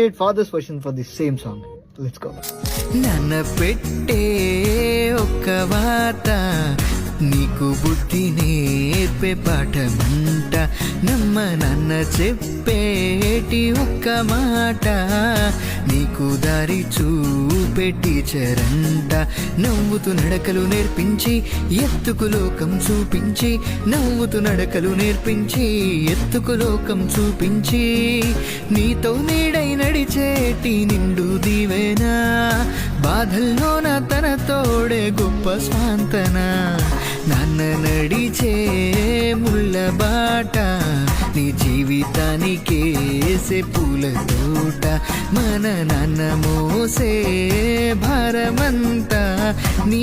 recreate father's version for the same song. Let's go. నన్న పెట్టే ఒక్క వాత నీకు బుద్ధి నేర్పే పాఠమంట, నమ్మ నన్న చెప్పేటి ఒక్క మాట నీకు దారి చూపే టీచరంట. నవ్వుతూ నడకలు నేర్పించి ఎత్తుకు లోకం చూపించి, నవ్వుతూ నడకలు నేర్పించి ఎత్తుకు లోకం చూపించి, నీతో నీడై నడిచేటి నిండు దీవెనా, బాధల్లోన తన తోడే గొప్ప స్వాంతన. నాన్న నడిచే ముళ్ళ బాట నీ జీవితానికేసే పూల తోట, మన నాన్న మోసే భారమంతా నీ